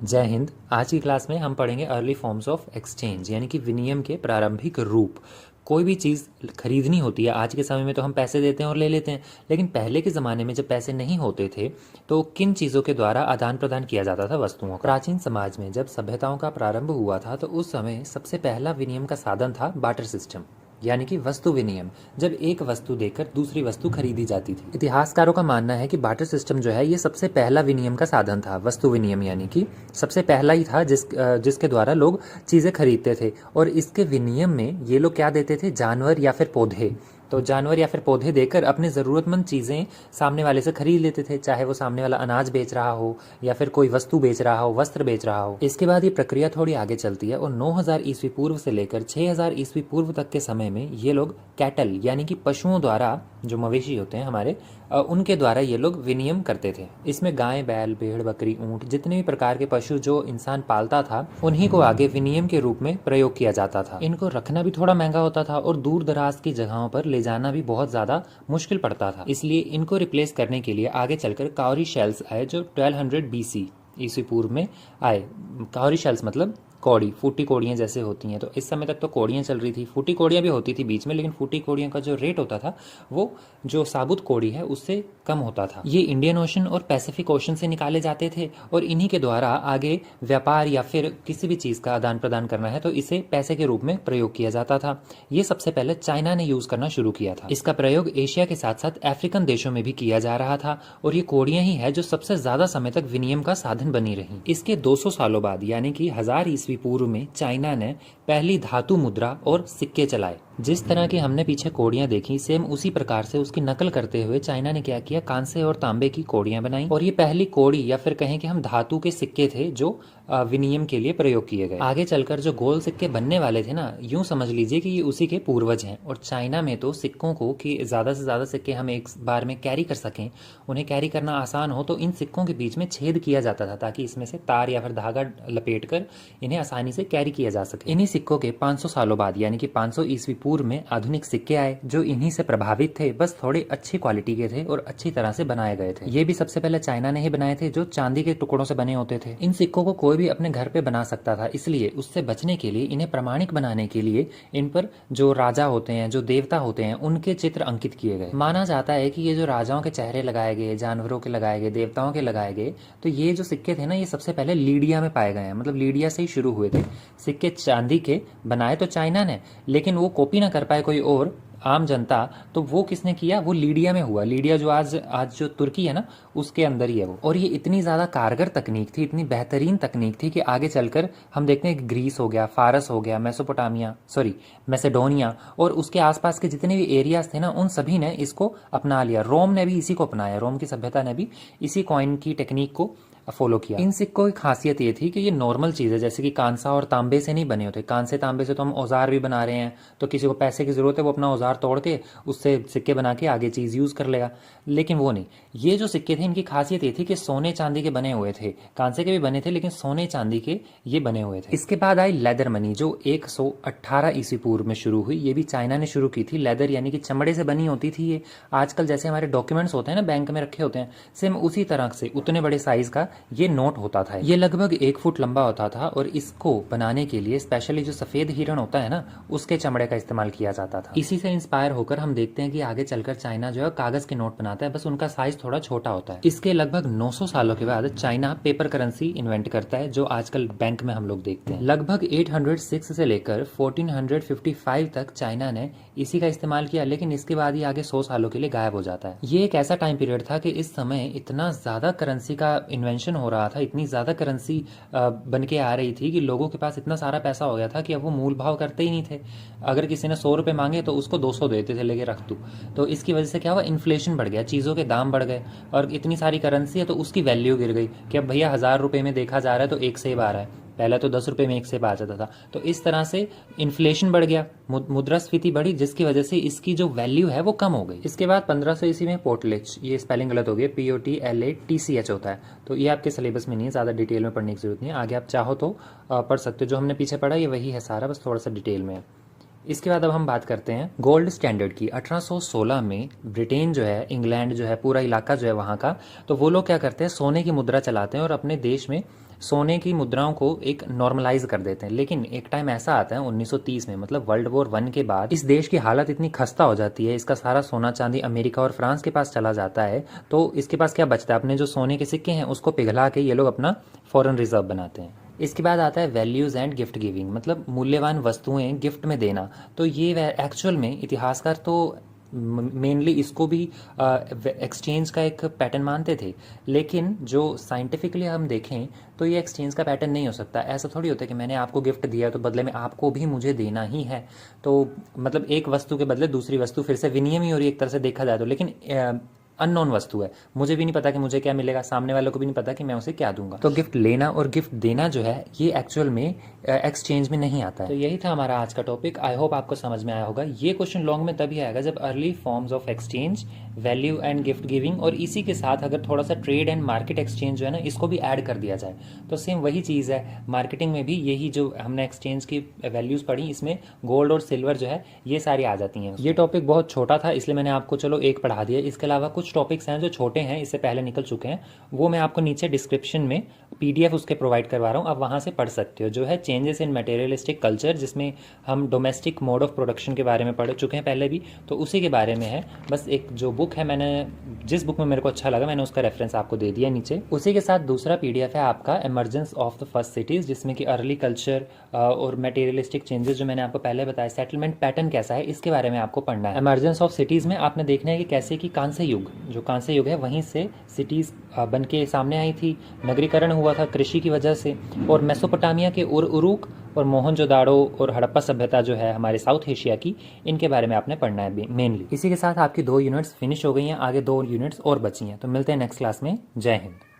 जय हिंद। आज की क्लास में हम पढ़ेंगे अर्ली फॉर्म्स ऑफ एक्सचेंज यानी कि विनिमय के प्रारंभिक रूप। कोई भी चीज़ खरीदनी होती है, आज के समय में तो हम पैसे देते हैं और ले लेते हैं, लेकिन पहले के ज़माने में जब पैसे नहीं होते थे तो किन चीज़ों के द्वारा आदान प्रदान किया जाता था वस्तुओं का। प्राचीन समाज में जब सभ्यताओं का प्रारंभ हुआ था तो उस समय सबसे पहला विनिमय का साधन था बार्टर सिस्टम यानी कि वस्तु विनिमय, जब एक वस्तु देकर दूसरी वस्तु खरीदी जाती थी। इतिहासकारों का मानना है कि बार्टर सिस्टम जो है ये सबसे पहला विनिमय का साधन था। वस्तु विनिमय यानी कि सबसे पहला ही था जिसके द्वारा लोग चीज़ें खरीदते थे। और इसके विनिमय में ये लोग क्या देते थे, जानवर या फिर पौधे। तो जानवर या फिर पौधे देकर अपने ज़रूरतमंद चीज़ें सामने वाले से खरीद लेते थे, चाहे वो सामने वाला अनाज बेच रहा हो या फिर कोई वस्तु बेच रहा हो, वस्त्र बेच रहा हो। इसके बाद ये प्रक्रिया थोड़ी आगे चलती है और 9000 ईस्वी पूर्व से लेकर 6000 ईस्वी पूर्व तक के समय में ये लोग कैटल यानी कि पशुओं द्वारा, जो मवेशी होते हैं हमारे, उनके द्वारा ये लोग विनिमय करते थे। इसमें गाय, बैल, भेड़, बकरी, ऊँट, जितने भी प्रकार के पशु जो इंसान पालता था उन्हीं को आगे विनिमय के रूप में प्रयोग किया जाता था। इनको रखना भी थोड़ा महंगा होता था और दूर दराज की जगहों पर ले जाना भी बहुत ज़्यादा मुश्किल पड़ता था, इसलिए इनको रिप्लेस करने के लिए आगे चलकर काउरी शेल्स आए जो 1200 BC ईस्वी पूर्व में आए। काउरी शेल्स मतलब कौड़ी, फूटी कौड़ियाँ जैसे होती हैं। तो इस समय तक तो कौड़ियाँ चल रही थी, फूटी कौड़ियाँ भी होती थी बीच में, लेकिन फूटी कौड़ियों का जो रेट होता था वो जो साबुत कौड़ी है उससे कम होता था। ये इंडियन ओशन और पैसिफिक ओशन से निकाले जाते थे और इन्हीं के द्वारा आगे व्यापार या फिर किसी भी चीज़ का आदान प्रदान करना है तो इसे पैसे के रूप में प्रयोग किया जाता था। ये सबसे पहले चाइना ने यूज़ करना शुरू किया था। इसका प्रयोग एशिया के साथ साथ अफ्रीकन देशों में भी किया जा रहा था और ये कौड़ियाँ ही है जो सबसे ज़्यादा समय तक विनिमय का साधन बनी रही। इसके 200 सालों बाद यानी कि 1000 ईस्वी पूर्व में चाइना ने पहली धातु मुद्रा और सिक्के चलाए। जिस तरह की हमने पीछे कौड़ियां देखी, सेम उसी प्रकार से उसकी नकल करते हुए चाइना ने क्या किया, कांसे और तांबे की कौड़ियां बनाई। और ये पहली कौड़ी या फिर कहें कि हम धातु के सिक्के थे जो विनिमय के लिए प्रयोग किए गए। आगे चलकर जो गोल सिक्के बनने वाले थे ना, यूं समझ लीजिए कि ये उसी के पूर्वज हैं। और चाइना में तो सिक्कों को कि ज़्यादा से ज़्यादा सिक्के हम एक बार में कैरी कर सकें, उन्हें कैरी करना आसान हो, तो इन सिक्कों के बीच में छेद किया जाता था ताकि इसमें से तार या फिर धागा लपेट कर इन्हें आसानी से कैरी किया जा सके। इन्हीं सिक्कों के 500 सालों बाद यानी कि 500 ईस्वी पूर्व में आधुनिक सिक्के आए जो इन्हीं से प्रभावित थे, बस थोड़े अच्छी क्वालिटी के थे और अच्छी तरह से बनाए गए थे। ये भी सबसे पहले चाइना ने ही बनाए थे, जो चांदी के टुकड़ों से बने होते थे। इन सिक्कों को कोई भी अपने घर पे बना सकता था, इसलिए उससे बचने के लिए इन्हें प्रमाणिक बनाने के लिए इन पर जो राजा होते हैं, जो देवता होते हैं, उनके चित्र अंकित किए गए। माना जाता है कि ये जो राजाओं के चेहरे लगाए गए, जानवरों के लगाए गए, देवताओं के लगाए गए, तो ये जो सिक्के थे ना, ये सबसे पहले लीडिया में पाए गए हैं। मतलब लीडिया से ही शुरू हुए थे सिक्के। चांदी के बनाए तो चाइना ने, लेकिन वो कॉपी ना कर पाए कोई और आम जनता, तो वो किसने किया, वो लीडिया में हुआ। लीडिया जो आज जो तुर्की है ना, उसके अंदर ही है वो। और ये इतनी ज़्यादा कारगर तकनीक थी, इतनी बेहतरीन तकनीक थी कि आगे चलकर हम देखते हैं कि ग्रीस हो गया, फारस हो गया, मैसेडोनिया और उसके आसपास के जितने भी एरियाज थे ना, उन सभी ने इसको अपना लिया। रोम ने भी इसी को अपनाया, रोम की सभ्यता ने भी इसी कॉइन की टेक्निक को फॉलो किया। इन सिक्कों की खासियत ये थी कि ये नॉर्मल चीज़ है, जैसे कि कांसा और तांबे से नहीं बने होते। कांसे तांबे से तो हम औजार भी बना रहे हैं, तो किसी को पैसे की ज़रूरत है वो अपना औजार तोड़ के उससे सिक्के बना के आगे चीज़ यूज़ कर लेगा, लेकिन वो नहीं। ये जो सिक्के थे इनकी खासियत ये थी कि सोने चांदी के बने हुए थे। कांसे के भी बने थे लेकिन सोने चांदी के ये बने हुए थे। इसके बाद आई लेदर मनी जो 118 ईस्वी पूर्व में शुरू हुई। ये भी चाइना ने शुरू की थी। लेदर यानी कि चमड़े से बनी होती थी ये। आजकल जैसे हमारे डॉक्यूमेंट्स होते हैं ना, बैंक में रखे होते हैं, सेम उसी तरह से उतने बड़े साइज का ये नोट होता था। ये लगभग 1 फुट लंबा होता था और इसको बनाने के लिए स्पेशली जो सफेद हिरण होता है ना, उसके चमड़े का इस्तेमाल किया जाता था। इसी से इंस्पायर होकर हम देखते हैं कि आगे चलकर चाइना जो है कागज के नोट बनाता है, बस उनका साइज थोड़ा छोटा होता है। इसके लगभग 900 सालों के बाद चाइना पेपर करेंसी इन्वेंट करता है, जो आजकल बैंक में हम लोग देखते हैं। लगभग 806 से लेकर 1455 तक चाइना ने इसी का इस्तेमाल किया, लेकिन इसके बाद ही आगे 100 सालों के लिए गायब हो जाता है। ये एक ऐसा टाइम पीरियड था कि इस समय इतना ज्यादा करेंसी का इन्वेंशन हो रहा था, इतनी ज़्यादा करेंसी बन के आ रही थी कि लोगों के पास इतना सारा पैसा हो गया था कि अब वो मूल भाव करते ही नहीं थे। अगर किसी ने 100 रुपये मांगे तो उसको 200 देते थे, लेके रख दो। तो इसकी वजह से क्या हुआ, इन्फ्लेशन बढ़ गया, चीज़ों के दाम बढ़ गए और इतनी सारी करेंसी है तो उसकी वैल्यू गिर गई कि अब भैया 1000 रुपये में देखा जा रहा है तो एक सेब आ रहा है, पहले तो 10 रुपये में एक सेब आ जाता था। तो इस तरह से इन्फ्लेशन बढ़ गया, मुद्रास्फीति बढ़ी, जिसकी वजह से इसकी जो वैल्यू है वो कम हो गई। इसके बाद 1500 ईस्वी में पोर्टलिच, ये स्पेलिंग गलत हो गई, POTLATCH होता है, तो ये आपके सिलेबस में नहीं है, ज़्यादा डिटेल में पढ़ने की जरूरत नहीं है। आगे आप चाहो तो पढ़ सकते हो, जो हमने पीछे पढ़ा ये वही है सारा, बस थोड़ा सा डिटेल में है। इसके बाद अब हम बात करते हैं गोल्ड स्टैंडर्ड की। 1816 में ब्रिटेन जो है, इंग्लैंड जो है, पूरा इलाका जो है वहाँ का, तो वो लोग क्या करते हैं, सोने की मुद्रा चलाते हैं और अपने देश में सोने की मुद्राओं को एक नॉर्मलाइज कर देते हैं। लेकिन एक टाइम ऐसा आता है 1930 में, मतलब वर्ल्ड वॉर वन के बाद इस देश की हालत इतनी खस्ता हो जाती है, इसका सारा सोना चांदी अमेरिका और फ्रांस के पास चला जाता है, तो इसके पास क्या बचता है? अपने जो सोने के सिक्के हैं उसको पिघला के ये लोग अपना फॉरेन रिजर्व बनाते हैं। इसके बाद आता है वैल्यूज़ एंड गिफ्ट गिविंग, मतलब मूल्यवान वस्तुएं गिफ्ट में देना। तो ये एक्चुअल में इतिहासकार तो मेनली इसको भी एक्सचेंज का एक पैटर्न मानते थे, लेकिन जो साइंटिफिकली हम देखें तो ये एक्सचेंज का पैटर्न नहीं हो सकता। ऐसा थोड़ी होता है कि मैंने आपको गिफ्ट दिया तो बदले में आपको भी मुझे देना ही है। तो मतलब एक वस्तु के बदले दूसरी वस्तु फिर से विनिमय हो रही है एक तरह से देखा जाए तो, लेकिन अननोन वस्तु है, मुझे भी नहीं पता कि मुझे क्या मिलेगा, सामने वालों को भी नहीं पता कि मैं उसे क्या दूंगा। तो गिफ्ट लेना और गिफ्ट देना जो है ये एक्चुअल में एक्सचेंज में नहीं आता है। तो यही था हमारा आज का टॉपिक। आई होप आपको समझ में आया होगा। ये क्वेश्चन लॉन्ग में तभी आएगा जब early forms of exchange, value and gift giving और इसी के साथ अगर थोड़ा सा ट्रेड एंड मार्केट एक्सचेंज जो है ना इसको भी ऐड कर दिया जाए। तो सेम वही चीज़ है मार्केटिंग में भी, यही जो हमने एक्सचेंज की वैल्यूज़ पढ़ी इसमें गोल्ड और सिल्वर जो है ये सारी आ जाती हैं। ये टॉपिक बहुत छोटा था इसलिए मैंने आपको चलो एक पढ़ा दिया। इसके अलावा कुछ टॉपिक्स हैं जो छोटे हैं, इससे पहले निकल चुके हैं, वो मैं आपको नीचे डिस्क्रिप्शन में PDF उसके प्रोवाइड करवा रहा हूँ, आप वहाँ से पढ़ सकते हो। जो है चेंजेस इन मटेरियलिस्टिक कल्चर, जिसमें हम डोमेस्टिक मोड ऑफ प्रोडक्शन के बारे में पढ़ चुके हैं पहले भी, तो उसी के बारे में है। बस एक जो बुक है, मैंने जिस बुक में मेरे को अच्छा लगा मैंने उसका रेफरेंस आपको दे दिया नीचे। उसी के साथ दूसरा PDF है आपका emergence of the first cities, जिसमें कि अर्ली कल्चर और मटेरियलिस्टिक चेंजेस जो मैंने आपको पहले बताया, सेटलमेंट पैटर्न कैसा है, इसके बारे में आपको पढ़ना है। इमर्जेंस ऑफ सिटीज़ में आपने देखना है कि कैसे कि कांस्य युग, जो कांस्य युग है वहीं से सिटीज़ बन के सामने आई थी, नगरीकरण हुआ था कृषि की वजह से, और मेसोपोटामिया के उरुक और मोहनजोदाड़ो और हड़प्पा सभ्यता जो है हमारे साउथ एशिया की, इनके बारे में आपने पढ़ना है मेनली। इसी के साथ आपकी 2 यूनिट्स फिनिश हो गई हैं, आगे 2 यूनिट्स और बची हैं। तो मिलते हैं नेक्स्ट क्लास में। जय हिंद।